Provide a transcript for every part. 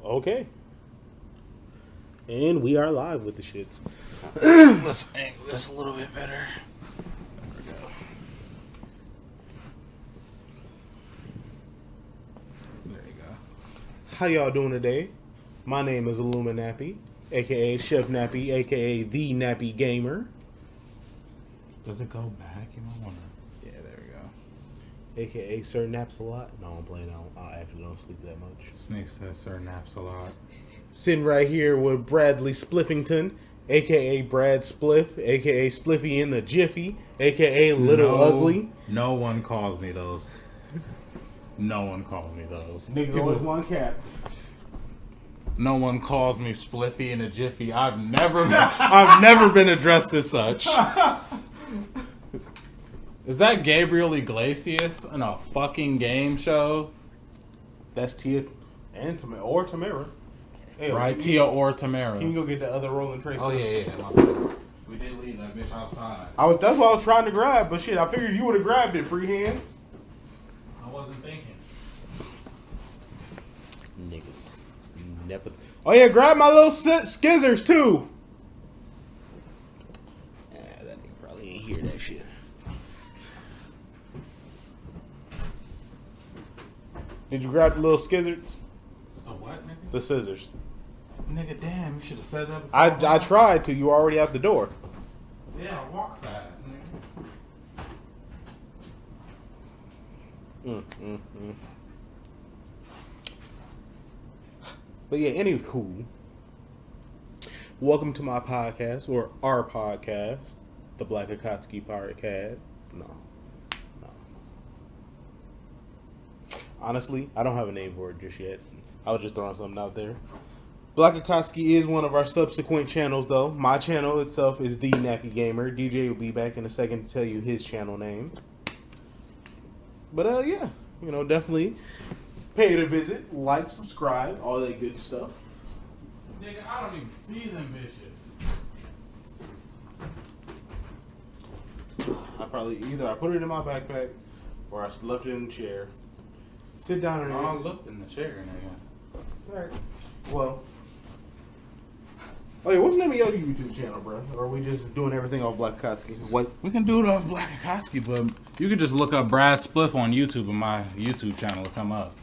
Okay. And we are live with the shits. Let's angle this a little bit better. There we go. There you go. How y'all doing today? My name is Illuminappy, aka Chef Nappy, aka The Nappy Gamer. Does it go back? You might wanna. Yeah, there we go. AKA Sir Naps a lot. No, I'm playing out. I actually don't sleep that much. Snake says Sir naps a lot. Sitting right here with Bradley Spliffington, aka Brad Spliff, aka Spliffy in the Jiffy, aka Little Ugly. No one calls me those. No one calls me those. Nigga always one cap. No one calls me Spliffy in a Jiffy. I've never been addressed as such. Is that Gabriel Iglesias in a fucking game show? That's Tia and Tamara. Hey, Right, Tia or Tamara. Can you go get the other Rolling Trace? Oh yeah. My bad. We did leave that bitch outside. That's what I was trying to grab, but shit, I figured you would have grabbed it free hands. I wasn't thinking. Niggas never. Oh yeah, grab my little skizzers too. That nigga probably ain't hear that shit. Did you grab the little skizzers? The what, nigga? The scissors. Nigga, damn, you should have said that before. I tried to. You were already out the door. Yeah, I walk fast, nigga. But yeah, anywho, welcome to my podcast, or our podcast, the Black Akatsuki Podcast. No. Honestly, I don't have a name for it just yet. I was just throwing something out there. Black Akatsuki is one of our subsequent channels, though. My channel itself is The Nappy Gamer. DJ will be back in a second to tell you his channel name. But, yeah, definitely pay it a visit, like, subscribe, all that good stuff. Nigga, I don't even see them bitches. I put it in my backpack or I left it in the chair. Sit down and I looked in the chair, nigga. Alright. Well. Oh yeah, what's the name of your YouTube channel, bro? Or are we just doing everything off Black Akatsuki? What? We can do it off Black Akatsuki, but you can just look up Brad Spliff on YouTube and my YouTube channel will come up.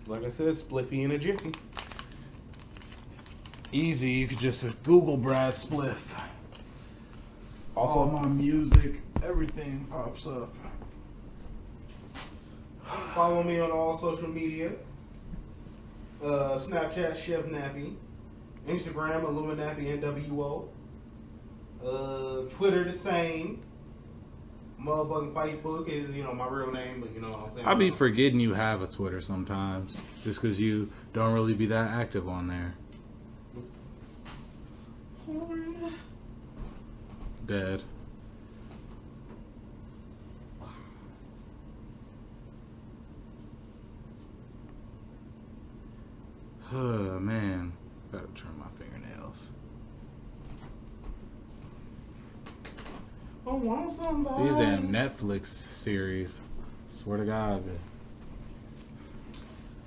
Like I said, Spliffy in a Jiffy. Easy, you could just Google Brad Spliff. Also, all my music, everything pops up. Follow me on all social media. Snapchat, Chef Nappy. Instagram, Illuminappy NWO. Twitter, the same. Motherfucking Facebook is, my real name, but you know what I'm saying? I be forgetting you have a Twitter sometimes, just because you don't really be that active on there. Dead. Oh, man. Gotta trim my fingernails. I want somebody. These damn Netflix series. Swear to God.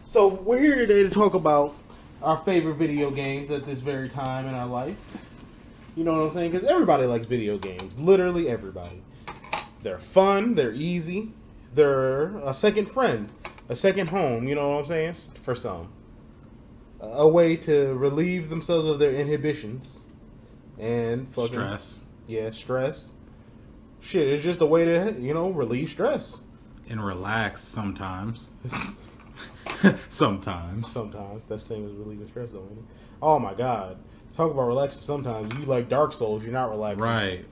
So, we're here today to talk about our favorite video games at this very time in our life. You know what I'm saying? Because everybody likes video games. Literally everybody. They're fun. They're easy. They're a second friend. A second home. You know what I'm saying? For some. A way to relieve themselves of their inhibitions. And fucking... Stress. Yeah, stress. Shit, it's just a way to, relieve stress. And relax sometimes. Sometimes. Sometimes. That's the same as relieving stress, though, ain't it? Oh, my God. Talk about relaxing sometimes. You like Dark Souls, you're not relaxing. Right.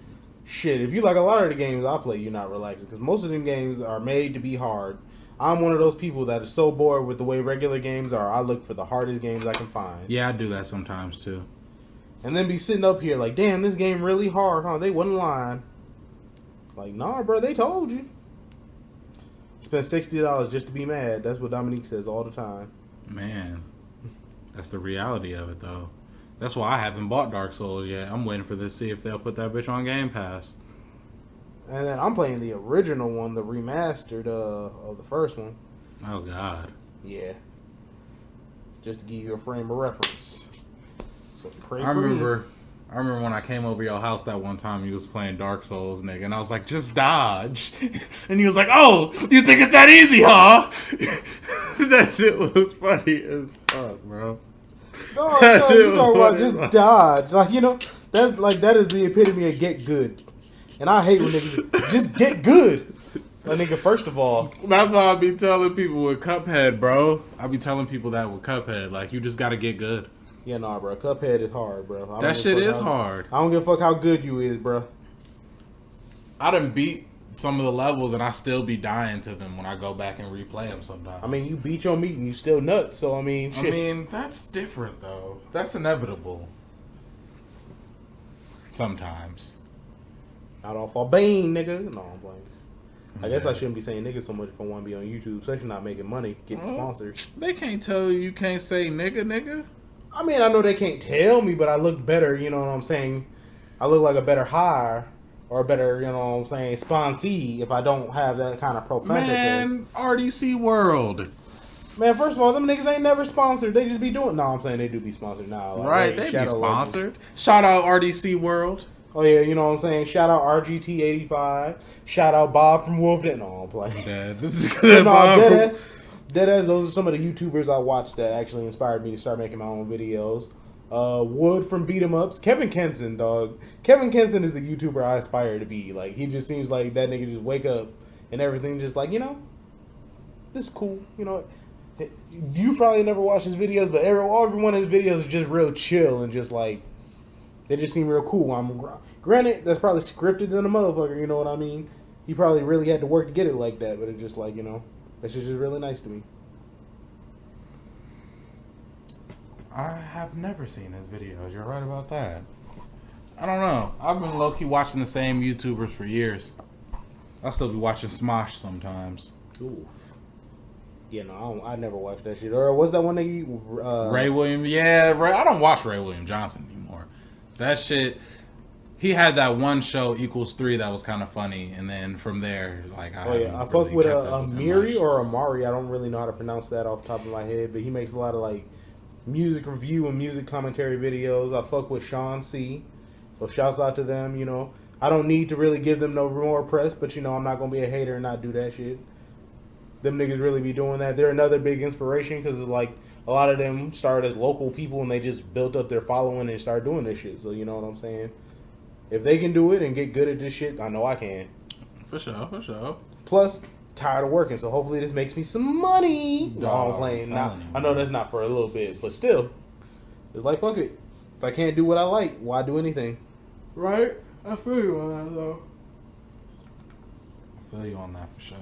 Shit, if you like a lot of the games I play, you're not relaxing. Because most of them games are made to be hard. I'm one of those people that is so bored with the way regular games are, I look for the hardest games I can find. Yeah, I do that sometimes, too. And then be sitting up here like, damn, this game really hard, huh? They wasn't lying. Like, nah, bro, they told you. Spent $60 just to be mad. That's what Dominique says all the time. Man, that's the reality of it, though. That's why I haven't bought Dark Souls yet. I'm waiting for this to see if they'll put that bitch on Game Pass. And then I'm playing the original one, the remastered of the first one. Oh, God. Yeah. just to give you a frame of reference. So pray I for me. remember when I came over your house that one time you was playing Dark Souls, nigga, and I was like, just dodge. And he was like, oh, you think it's that easy, huh? That shit was funny as fuck, bro. No, That shit you was talking about funny as fuck. just dodge. Like, you know, that is the epitome of get good. And I hate when niggas just get good. Like, nigga, first of all, That's why I be telling people with Cuphead, bro. I be telling people that with Cuphead, like, you just gotta get good. yeah, nah, bro. Cuphead is hard, bro. I don't That give a shit fuck is how- hard. I don't give a fuck how good you is, bro. I done beat some of the levels and I still be dying to them when I go back and replay them sometimes. I mean, you beat your meat and you still nuts, so I mean, shit. That's different though. That's inevitable. Sometimes. Not off our bane, nigga. No, I'm playing. I guess I Yeah. shouldn't be saying nigga so much if I want to be on YouTube, especially not making money, getting sponsors. They can't tell you can't say nigga. I mean, I know they can't tell me, but I look better, you know what I'm saying? I look like a better hire or a better, you know what I'm saying, sponsee if I don't have that kind of profanity. Man, RDC World. Man, first of all, them niggas ain't never sponsored. They just be doing... No, I'm saying they do be sponsored now. Like, Right, Raid, they be Shadow Legends. sponsored. Shout out RDC World. Oh, yeah, you know what I'm saying? Shout out RGT85. Shout out Bob from Wolf Den. No, I'm playing. Yeah, this is So, good. no, Bob from- deadass, those are some of the YouTubers I watched that actually inspired me to start making my own videos. Wood from Beat 'em Ups. Kevin Kenson, dog. Kevin Kenson is the YouTuber I aspire to be. Like, he just seems like that nigga just wake up and everything just like, you know, this is cool. You know, you probably never watched his videos, but every one of his videos is just real chill and just like, they just seem real cool. Granted, that's probably scripted than a motherfucker, you know what I mean? He probably really had to work to get it like that, but it's just like, you know, that's just really nice to me. I have never seen his videos. You're right about that. I don't know. I've been low-key watching the same YouTubers for years. I still be watching Smosh sometimes. Oof. Yeah, no, I never watched that shit. Or was that one nigga? Ray William, yeah, Ray. I don't watch Ray William Johnson anymore. That shit. He had that one show Equals 3 that was kind of funny, and then from there, like I. Oh yeah, I haven't fuck really with kept up him Amiri much. or Amari. I don't really know how to pronounce that off the top of my head, but he makes a lot of like music review and music commentary videos. I fuck with Sean C. So shouts out to them. You know, I don't need to really give them no more press, but you know, I'm not gonna be a hater and not do that shit. Them niggas really be doing that. They're another big inspiration because like a lot of them started as local people and they just built up their following and started doing this shit. So you know what I'm saying? If they can do it and get good at this shit, I know I can. For sure, for sure. Plus, tired of working, so hopefully this makes me some money. No, I'm Dog, playing. I'm Now, telling you, I know man. that's not for a little bit, but still, it's like fuck it. If I can't do what I like, why do anything? Right? I feel you on that though. I feel you on that for sure.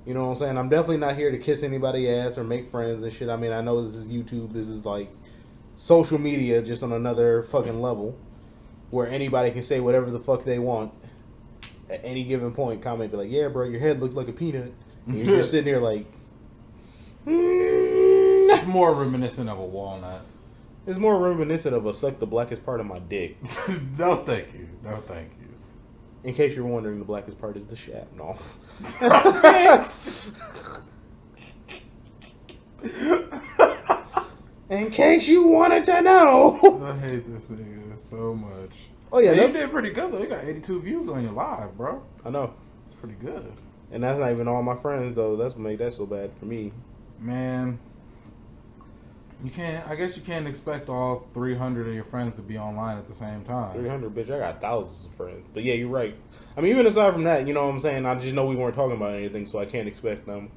You know what I'm saying? I'm definitely not here to kiss anybody's ass or make friends and shit. I mean, I know this is YouTube. This is like social media, just on another fucking level, where anybody can say whatever the fuck they want at any given point. Comment, be like, "Yeah, bro, your head looks like a peanut." And you're just sitting there like, It's more reminiscent of a walnut. it's more reminiscent of a suck the blackest part of my dick. No, thank you. No, thank you. In case you're wondering, the blackest part is the shaft. No. In case you wanted to know. I hate this nigga so much. Oh yeah, You that- did pretty good though. You got 82 views on your live, bro. I know. It's pretty good. And that's not even all my friends though. That's what made that so bad for me. Man, you can't. I guess you can't expect all 300 of your friends to be online at the same time. 300, bitch. I got thousands of friends. But yeah, you're right. I mean, even aside from that, you know what I'm saying? I just know we weren't talking about anything, so I can't expect them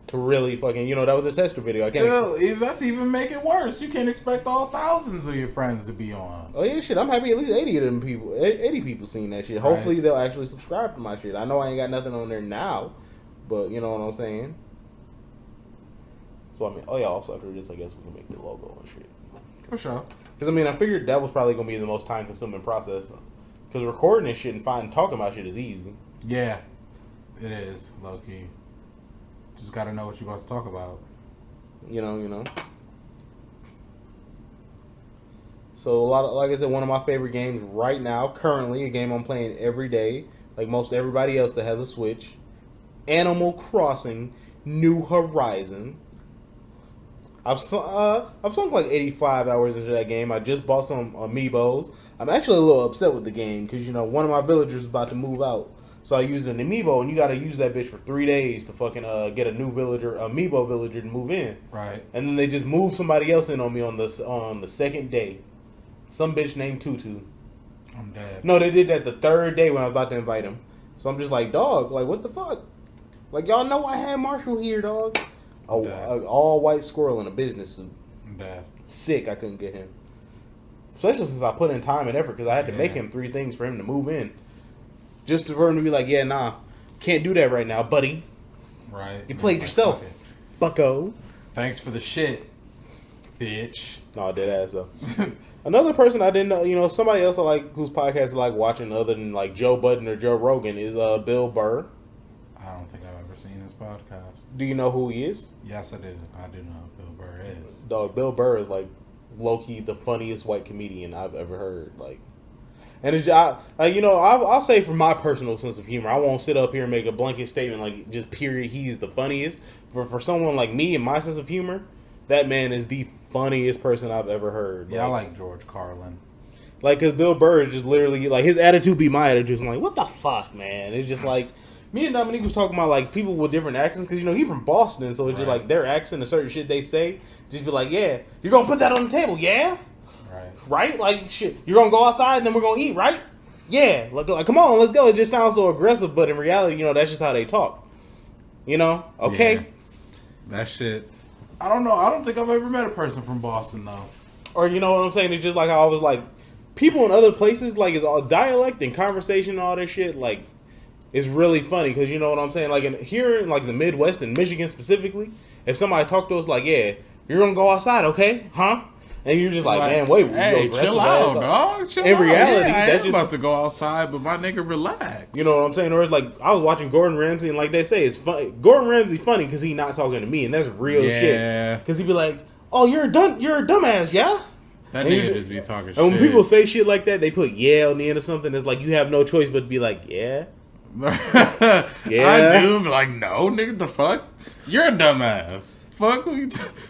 to really fucking, you know, that was a tester video. I can't Still, that's even make it worse. You can't expect all thousands of your friends to be on. Oh yeah, shit. I'm happy at least 80 of them people, 80 people seen that shit. Hopefully Right. they'll actually subscribe to my shit. I know I ain't got nothing on there now, but you know what I'm saying? So I mean, oh yeah, also after this, I guess we can make the logo and shit. For sure. Because I mean, I figured that was probably gonna be the most time consuming process. Because recording this shit and talking about shit is easy. Yeah, it is low key. Just gotta know what you're about to talk about. You know. So a lot of, like I said, one of my favorite games right now, currently, a game I'm playing every day, like most everybody else that has a Switch, Animal Crossing: New Horizon. I've sunk like 85 hours into that game. I just bought some amiibos. I'm actually a little upset with the game because one of my villagers is about to move out, so I used an amiibo, and you got to use that bitch for 3 days to fucking get a new amiibo villager to move in. Right. And then they just moved somebody else in on me on the second day. Some bitch named Tutu. I'm dead. No, they did that the third day when I was about to invite him. So I'm just like, dog, like what the fuck? Like y'all know I had Marshall here, dog. A all white squirrel in a business suit. I'm dead. Sick, I couldn't get him. Especially since I put in time and effort because I had to make him 3 things for him to move in. Just for him to be like, yeah, nah, can't do that right now, buddy. Right. You played yourself, bucko. Thanks for the shit, bitch. No, dead ass though. Another person I didn't know, somebody else I like whose podcast I like watching other than like Joe Budden or Joe Rogan is Bill Burr. I don't think I've ever seen his podcast. Do you know who he is? Yes, I do. I do know who Bill Burr is. Dog, Bill Burr is like low-key the funniest white comedian I've ever heard. Like, and it's I'll say from my personal sense of humor, I won't sit up here and make a blanket statement like just period. He's the funniest. For someone like me and my sense of humor, that man is the funniest person I've ever heard. Yeah, I like George Carlin. Like, cause Bill Burr is just literally like his attitude be my attitude. I'm like, what the fuck, man? It's just like. Me and Dominique was talking about like people with different accents because he's from Boston, so it's just like their accent and certain shit they say. Just be like, yeah, you're gonna put that on the table, yeah, right, like shit. You're gonna go outside and then we're gonna eat, right? Yeah, like come on, let's go. It just sounds so aggressive, but in reality, that's just how they talk. Okay. Yeah. That shit. I don't know. I don't think I've ever met a person from Boston though. Or you know what I'm saying? It's just like how I was like, people in other places like it's all dialect and conversation and all that shit like. It's really funny because you know what I'm saying. Like here in like the Midwest and Michigan specifically, if somebody talked to us like, "Yeah, you're gonna go outside, okay? Huh?" And you're just like, "Man, wait, hey, chill out, dog. Chill in reality, I that's am just about to go outside, but my nigga, relax. You know what I'm saying? Or it's like I was watching Gordon Ramsay, and like they say, it's funny. Gordon Ramsay funny because he not talking to me, and that's real shit. Because he be like, "Oh, you're a dumbass, yeah." That nigga just be talking shit. And when people say shit like that, they put "yeah" on the end of something. It's like you have no choice but to be like, "Yeah." Yeah, I do. Be like, no, nigga, the fuck? You're a dumbass. Fuck,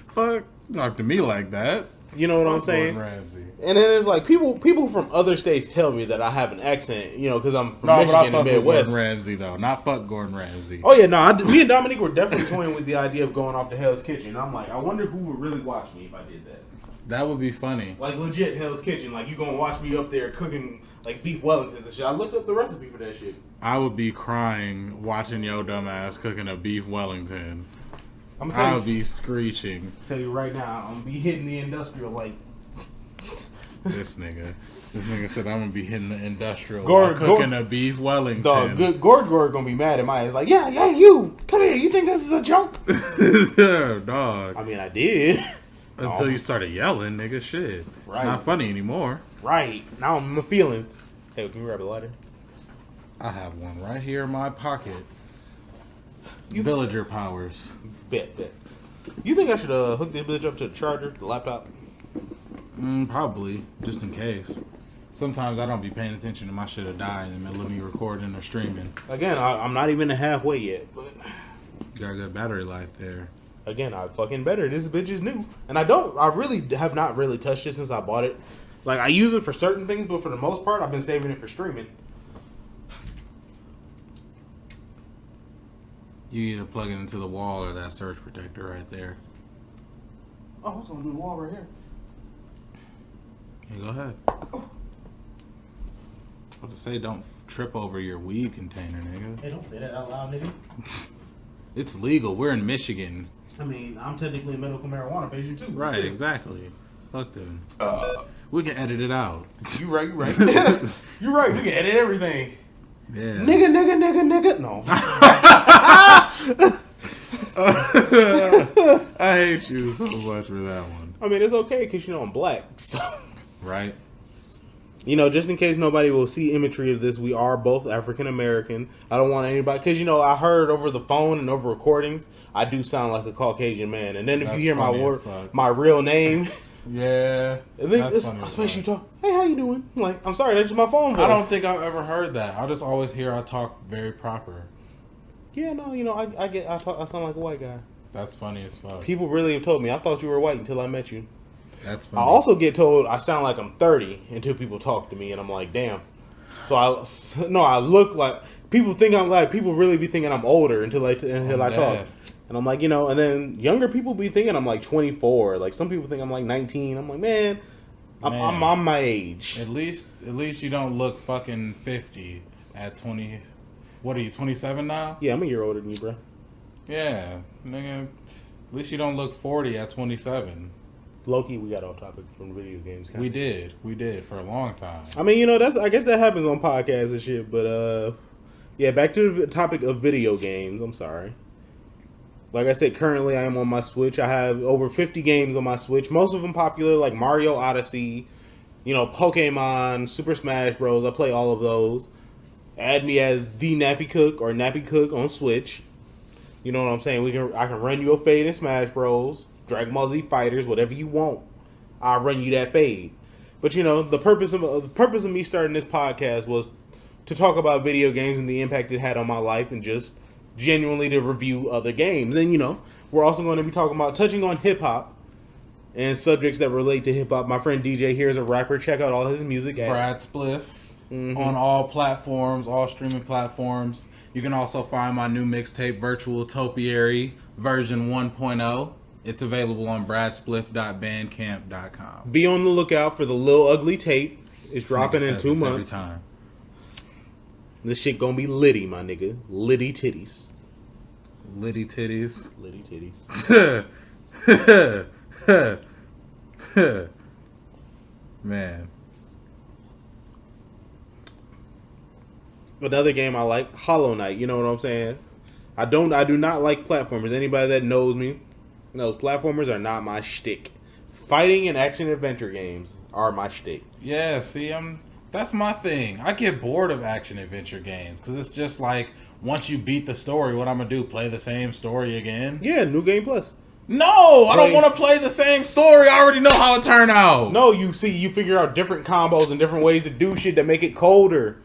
fuck, talk to me like that. You know what I'm saying? Ramsay. And then it's like people from other states tell me that I have an accent, because I'm from Michigan and Midwest. Gordon Ramsay though, not fuck Gordon Ramsay. Oh yeah, no, me and Dominique were definitely toying with the idea of going off to Hell's Kitchen. I'm like, I wonder who would really watch me if I did that. That would be funny. Like legit Hell's Kitchen, like you gonna watch me up there cooking like beef Wellingtons and shit. I looked up the recipe for that shit. I would be crying watching your dumbass cooking a beef Wellington. I would be screeching. Tell you right now, I'm gonna be hitting the industrial like. This nigga said I'm gonna be hitting the industrial cooking cooking a beef Wellington. Dog, Gord gonna be mad at my ass. Like, yeah, you come here. You think this is a joke? Dog. I mean, I did. Until you started yelling, nigga. Shit, It's not funny anymore. Right now, I'm feeling. Hey, can you grab a lighter? I have one right here in my pocket. Villager powers. Bet. You think I should hook this bitch up to the charger, the laptop? Probably, just in case. Sometimes I don't be paying attention to my shit or die in the middle of me recording or streaming. Again, I'm not even halfway yet, but got good battery life there. Again, I fucking better. This bitch is new, and I really have not really touched it since I bought it. Like I use it for certain things, but for the most part, I've been saving it for streaming. You either plug it into the wall or that surge protector right there. Oh, I was gonna do the wall right here. Yeah, go ahead. I was to say, don't trip over your weed container, nigga. Hey, don't say that out loud, nigga. It's legal. We're in Michigan. I mean, I'm technically a medical marijuana patient too. Right, exactly. Fuck them. We can edit it out. You right. You right. We can edit everything. Yeah. Nigga. No. I hate you so much for that one. I mean, it's okay because I'm black. So. Right. Just in case nobody will see imagery of this, we are both African American. I don't want anybody, because I heard over the phone and over recordings, I do sound like a Caucasian man. And then if you hear my real name, yeah, and then especially you talk, hey, how you doing? I'm like, I'm sorry, that's just my phone voice. I don't think I've ever heard that. I just always hear I talk very proper. Yeah, no, I sound like a white guy. That's funny as fuck. People really have told me. I thought you were white until I met you. That's funny. I also get told I sound like I'm 30 until people talk to me, and I'm like, damn. So I look like people think I'm like people really be thinking I'm older until I talk, and I'm like, you know, and then younger people be thinking I'm like 24. Like some people think I'm like 19. I'm like, man, I'm on my age. At least you don't look fucking 50 at 20. What are you, 27 now? Yeah, I'm a year older than you, bro. Yeah, nigga. At least you don't look 40 at 27. Low-key, we got off topic from video games. We did for a long time. I mean, you know, I guess that happens on podcasts and shit. But yeah, back to the topic of video games. I'm sorry. Like I said, currently I am on my Switch. I have over 50 games on my Switch. Most of them popular, like Mario Odyssey, you know, Pokemon, Super Smash Bros. I play all of those. Add me as the Nappy Cook or Nappy Cook on Switch. You know what I'm saying? I can run you a fade in Smash Bros. Dragon Ball Z Fighters, whatever you want. I'll run you that fade. But you know, the purpose of me starting this podcast was to talk about video games and the impact it had on my life, and just genuinely to review other games. And you know, we're also going to be touching on hip hop and subjects that relate to hip hop. My friend DJ here is a rapper. Check out all his music at Brad Spliff on all platforms, all streaming platforms. You can also find my new mixtape, Virtual Topiary version 1.0. It's available on bradspliff.bandcamp.com. Be on the lookout for the Lil Ugly tape. It's dropping in 2 months. Every time. This shit gonna be litty, my nigga. Litty titties. Litty titties. Litty titties. Man. Another game I like, Hollow Knight. You know what I'm saying? I do not like platformers. Anybody that knows me knows platformers are not my shtick. Fighting and action adventure games are my shtick. Yeah, see, that's my thing. I get bored of action adventure games because it's just like once you beat the story, what I'm gonna do? Play the same story again? Yeah, New Game Plus. No, I don't want to play the same story. I already know how it turned out. No, you figure out different combos and different ways to do shit that make it colder.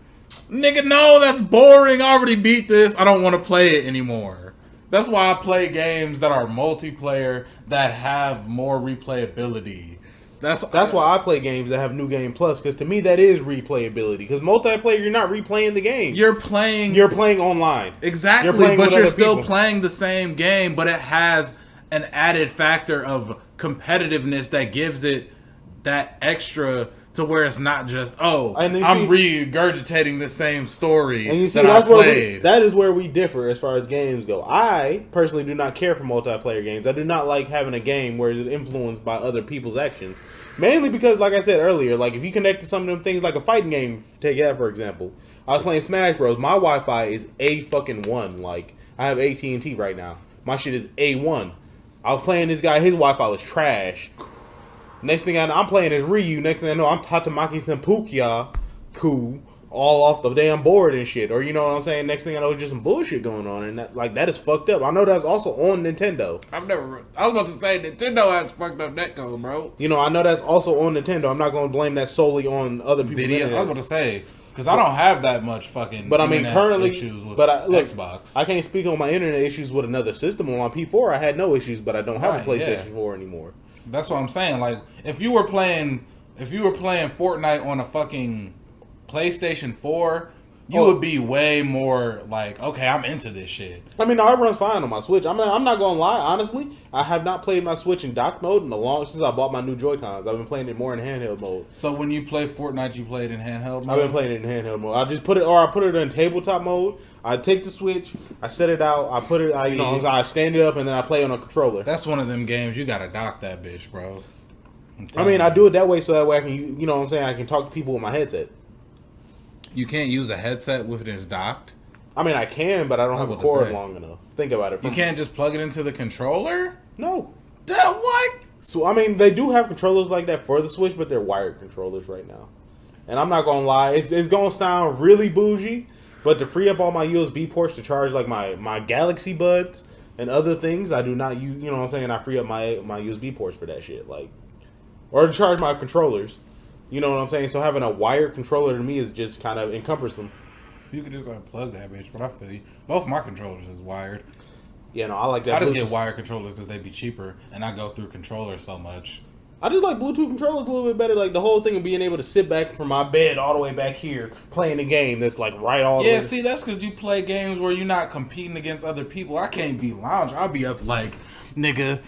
Nigga, no, that's boring. I already beat this. I don't want to play it anymore. That's why I play games that are multiplayer that have more replayability. That's why I play games that have New Game Plus, because to me that is replayability. Because multiplayer, you're not replaying the game. You're playing online. Exactly, but you're still playing the same game, but it has an added factor of competitiveness that gives it that extra to where it's not just, I'm regurgitating the same story and you see, that I played. That is where we differ as far as games go. I personally do not care for multiplayer games. I do not like having a game where it's influenced by other people's actions. Mainly because, like I said earlier, like if you connect to some of them things like a fighting game, take that for example. I was playing Smash Bros. My Wi-Fi is A1. Like, I have AT&T right now. My shit is A1. I was playing this guy, his Wi-Fi was trash. Next thing I know, I'm playing as Ryu. Next thing I know, I'm Tatamaki Senpukia, cool, all off the damn board and shit. Or you know what I'm saying? Next thing I know, it's just some bullshit going on, and that is fucked up. I know that's also on Nintendo. I was about to say Nintendo has fucked up netcode, bro. You know, I know that's also on Nintendo. I'm not going to blame that solely on other people's I was about to say, because I don't have that much fucking. But I mean, currently, issues with Xbox. I can't speak on my internet issues with another system. On my P4, I had no issues, but I don't have a PlayStation 4 anymore. That's what I'm saying. Like, if you were playing Fortnite on a fucking PlayStation 4, you would be way more like, okay, I'm into this shit. I mean, it runs fine on my Switch. I'm not gonna lie, honestly, I have not played my Switch in dock mode since I bought my new Joy-Cons. I've been playing it more in handheld mode. So when you play Fortnite, you play it in handheld mode? I've been playing it in handheld mode. I just put it in tabletop mode. I take the Switch, I set it out, I stand it up, and then I play on a controller. That's one of them games you gotta dock that bitch, bro. I mean, I do it that way so that way I can, you know what I'm saying, I can talk to people with my headset. You can't use a headset with it as docked? I mean, I can, but I don't have a cord long enough. Think about it. You can't just plug it into the controller? No. What? So, I mean, they do have controllers like that for the Switch, but they're wired controllers right now. And I'm not going to lie, it's going to sound really bougie, but to free up all my USB ports to charge like my Galaxy Buds and other things, I do not use, you know what I'm saying, I free up my USB ports for that shit. Like, or to charge my controllers. You know what I'm saying? So having a wired controller to me is just kind of encumbersome. You could just unplug that bitch, but I feel you. Both my controllers is wired. Yeah, no, I like that. I just Bluetooth. get wired controllers because they be cheaper, and I go through controllers so much. I just like Bluetooth controllers a little bit better. Like the whole thing of being able to sit back from my bed all the way back here playing a game that's like right all the way. Yeah, see, that's because you play games where you're not competing against other people. I can't be lounging. I'll be up like, nigga,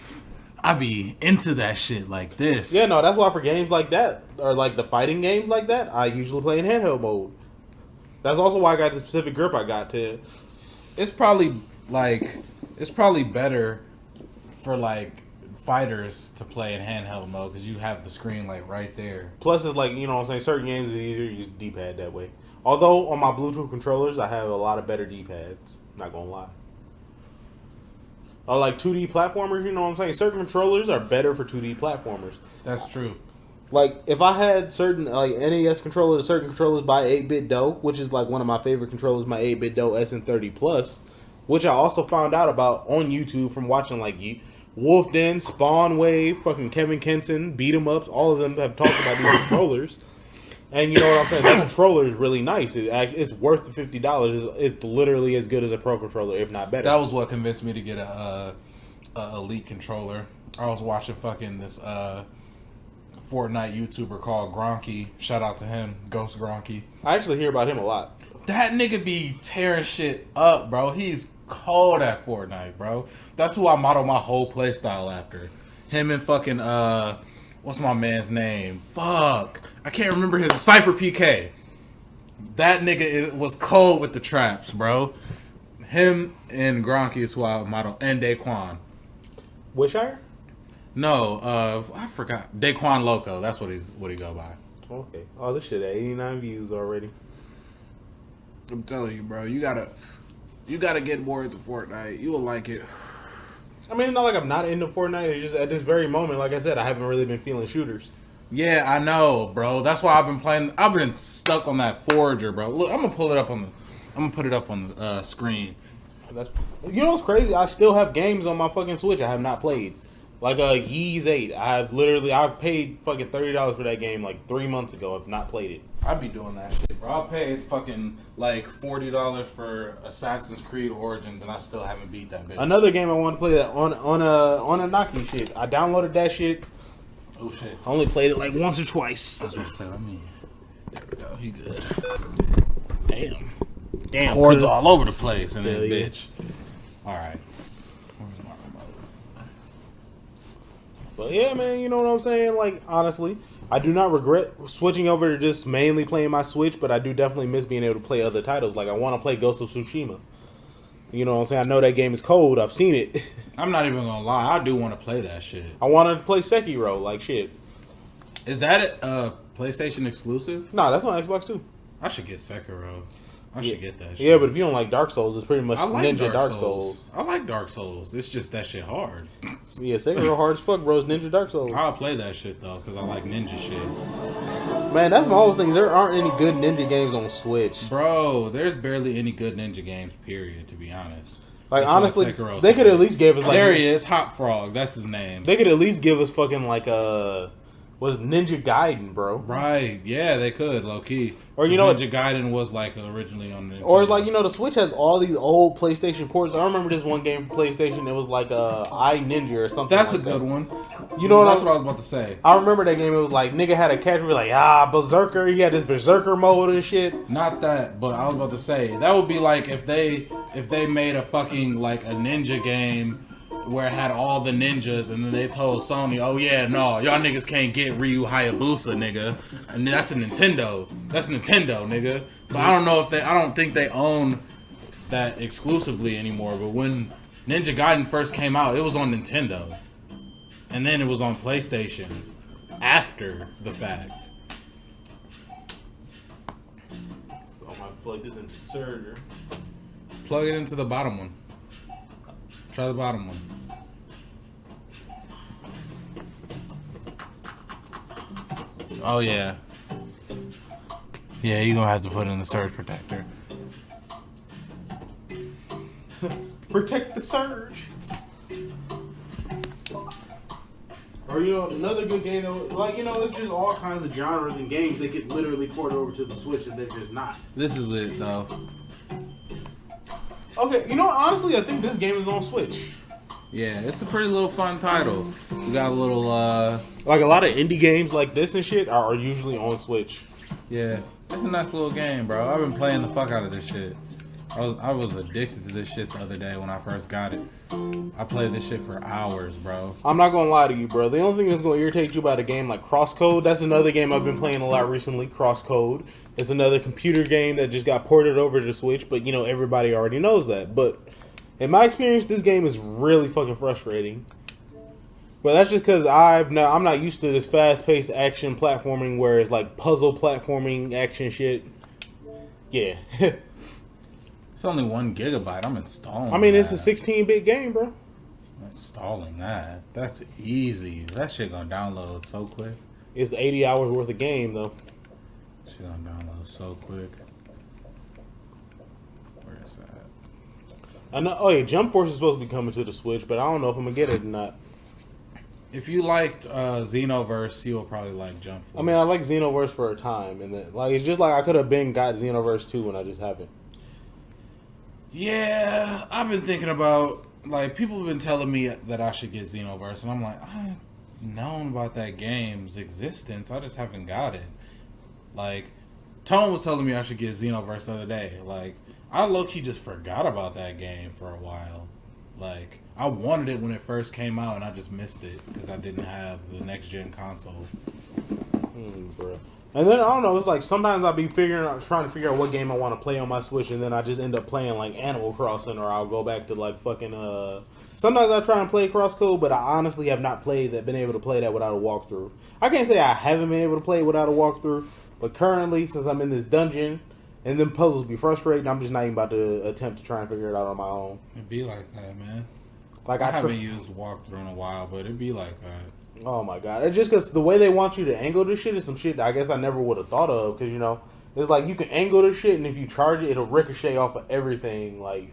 I be into that shit like this. Yeah, no, that's why for games like that, or like the fighting games like that, I usually play in handheld mode. That's also why I got the specific grip I got to. It's probably better for like fighters to play in handheld mode because you have the screen like right there. Plus, it's like, you know what I'm saying, certain games is easier to use D-pad that way. Although, on my Bluetooth controllers, I have a lot of better D-pads. Not gonna lie. Or like 2D platformers, you know what I'm saying? Certain controllers are better for 2D platformers. That's true. Like, if I had certain, like, NES controllers, certain controllers by 8BitDo, which is like one of my favorite controllers, my 8BitDo SN30 Plus, which I also found out about on YouTube from watching, like, Wolf Den, Spawn Wave, fucking Kevin Kenson, Beat 'em Ups, all of them have talked about these controllers. And you know what I'm saying? That controller is really nice. It's worth the $50. It's literally as good as a Pro controller, if not better. That was what convinced me to get a Elite controller. I was watching fucking this Fortnite YouTuber called Gronky. Shout out to him, Ghost Gronky. I actually hear about him a lot. That nigga be tearing shit up, bro. He's cold at Fortnite, bro. That's who I model my whole playstyle after. Him and fucking what's my man's name? Fuck, I can't remember his Cypher PK. That nigga was cold with the traps, bro. Him and Gronky is who I model, and Daquan. Wishire? No, I forgot. Daquan Loco. That's what he go by. Okay. Oh, this shit at 89 views already. I'm telling you, bro. You gotta get more into Fortnite. You will like it. I mean, it's not like I'm not into Fortnite. It's just at this very moment, like I said, I haven't really been feeling shooters. Yeah, I know, bro. That's why I've been playing. I've been stuck on that Forager, bro. Look, I'm gonna put it up on the screen. That's, you know what's crazy? I still have games on my fucking Switch I have not played. Like Yeez 8. I paid fucking $30 for that game like 3 months ago. I've not played it. I'd be doing that shit, bro. I paid fucking like $40 for Assassin's Creed Origins, and I still haven't beat that bitch. Another game I want to play that on a Nokia shit. I downloaded that shit. Oh shit! I only played it like once or twice. I was gonna say, there we go. He good. Damn. Cords all over the place, and then Hell yeah. bitch. All right. But yeah, man, you know what I'm saying? Like, honestly, I do not regret switching over to just mainly playing my Switch, but I do definitely miss being able to play other titles. Like, I want to play Ghost of Tsushima. You know what I'm saying? I know that game is cold. I've seen it. I'm not even gonna lie. I do want to play that shit. I wanted to play Sekiro. Like, shit. Is that a PlayStation exclusive? Nah, that's on Xbox too. I should get Sekiro. I should get that shit. Yeah, but if you don't like Dark Souls, it's pretty much I like Ninja Dark Souls. I like Dark Souls. It's just that shit hard. Yeah, Sekiro hard as fuck, bro. It's Ninja Dark Souls. I'll play that shit though, because I like ninja shit. Man, that's my whole thing. There aren't any good ninja games on Switch. Bro, there's barely any good ninja games, period, to be honest. Like, That's why honestly, Sekiro's they so could good. at least give us like... There he is, Hot Frog. That's his name. They could at least give us fucking like was Ninja Gaiden, bro. Right, yeah, they could, low key. Or you know Ninja Gaiden was like originally on the Or like, you know, the Switch has all these old PlayStation ports. I remember this one game for PlayStation. It was like I Ninja or something. That's like a good one. You know That's what I was about to say. I remember that game. It was like nigga had a catch. We were like Berserker. He had this Berserker mode and shit. Not that, but I was about to say that would be like if they made a fucking like a ninja game where it had all the ninjas, and then they told Sony, "Oh yeah, no, y'all niggas can't get Ryu Hayabusa, nigga." And that's a Nintendo. That's Nintendo, nigga. But I don't think they own that exclusively anymore. But when Ninja Gaiden first came out, it was on Nintendo, and then it was on PlayStation after the fact. So I'm gonna plug this into the server. Plug it into the bottom one. Try the bottom one. Oh yeah. Yeah, you're gonna have to put in the surge protector. Protect the surge. Or you know, another good game though, like, you know, it's just all kinds of genres and games they could literally port over to the Switch and they're just not. This is it though. Okay, you know what? Honestly, I think this game is on Switch. Yeah, it's a pretty little fun title. You got a little, Like a lot of indie games like this and shit are usually on Switch. yeah, it's a nice little game, bro. I've been playing the fuck out of this shit. I was addicted to this shit the other day when I first got it. I played this shit for hours, bro. I'm not gonna lie to you, bro. The only thing that's gonna irritate you about a game like Crosscode, that's another game I've been playing a lot recently. Crosscode. It's another computer game that just got ported over to the Switch, but you know everybody already knows that. But in my experience, this game is really fucking frustrating. But that's just because I'm not used to this fast-paced action platforming where it's like puzzle platforming action shit. Yeah. It's only 1 gigabyte. I'm installing. I mean, that. it's a 16-bit game, bro. I'm installing that. That's easy. That shit gonna download so quick. It's 80 hours worth of game, though. Shit gonna download so quick. Where is that? I know. Oh yeah, Jump Force is supposed to be coming to the Switch, but I don't know if I'm gonna get it or not. If you liked Xenoverse, you'll probably like Jump Force. I mean, I like Xenoverse for a time, and then like it's just like I could have been got Xenoverse 2 and I just haven't. Yeah, I've been thinking about, like, people have been telling me that I should get Xenoverse, and I'm like, I've known about that game's existence, I just haven't got it. Like, Tone was telling me I should get Xenoverse the other day. Like, I low-key just forgot about that game for a while. Like, I wanted it when it first came out, and I just missed it because I didn't have the next-gen console. Bro. And then I don't know. It's like sometimes I'll be trying to figure out what game I want to play on my Switch, and then I just end up playing like Animal Crossing, or I'll go back to like fucking. Sometimes I try and play Crosscode, but I honestly have not been able to play that without a walkthrough. I can't say I haven't been able to play it without a walkthrough, but currently, since I'm in this dungeon, and then puzzles be frustrating, I'm just not even about to attempt to try and figure it out on my own. It'd be like that, man. Like I haven't used walkthrough in a while, but it'd be like that. Oh my god! It's just because the way they want you to angle this shit is some shit that I guess I never would have thought of. Because you know, it's like you can angle this shit, and if you charge it, it'll ricochet off of everything. Like,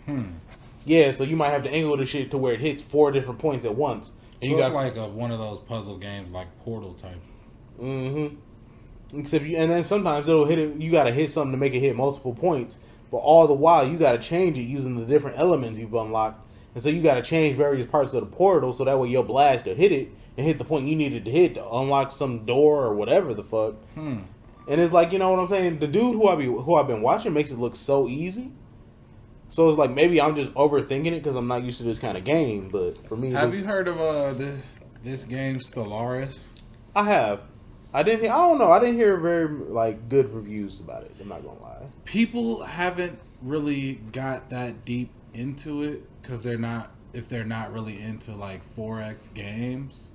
yeah, so you might have to angle the shit to where it hits 4 different points at once. And So you it's like one of those puzzle games, like Portal type. Except and then sometimes it'll hit it. You got to hit something to make it hit multiple points, but all the while you got to change it using the different elements you've unlocked. And so you got to change various parts of the portal so that way your blast will hit it and hit the point you needed to hit to unlock some door or whatever the fuck. And it's like, you know what I'm saying? The dude who I've been watching makes it look so easy. So it's like maybe I'm just overthinking it because I'm not used to this kind of game. But for me, Have you heard of this game Stellaris? I have. I don't know. I didn't hear very like good reviews about it. I'm not gonna lie. People haven't really got that deep into it because they're not really into like 4X games.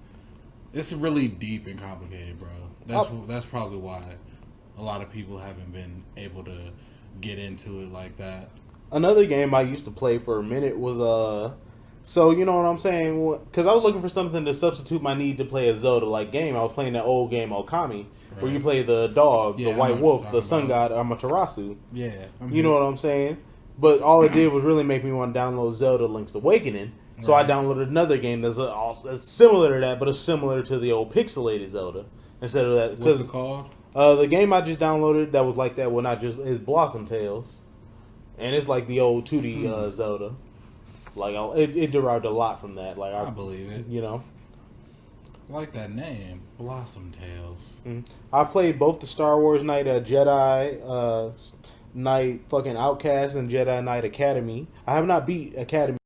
It's really deep and complicated, bro. That's probably why a lot of people haven't been able to get into it like that. Another game I used to play for a minute was so you know what I'm saying? Because I was looking for something to substitute my need to play a Zelda-like game. I was playing that old game Okami, where you play the dog, the white wolf, the sun god Amaterasu. Yeah, you know what I'm saying? But all it did was really make me want to download Zelda Link's Awakening. So I downloaded another game that's similar to that, but it's similar to the old pixelated Zelda. Instead of that, what's it called? The game I just downloaded that was like that, well, not just is Blossom Tales, and it's like the old 2D Zelda. Like it derived a lot from that. Like I believe it. You know, I like that name, Blossom Tales. I've played both the Star Wars Knight Jedi Knight fucking Outcast and Jedi Knight Academy. I have not beat Academy.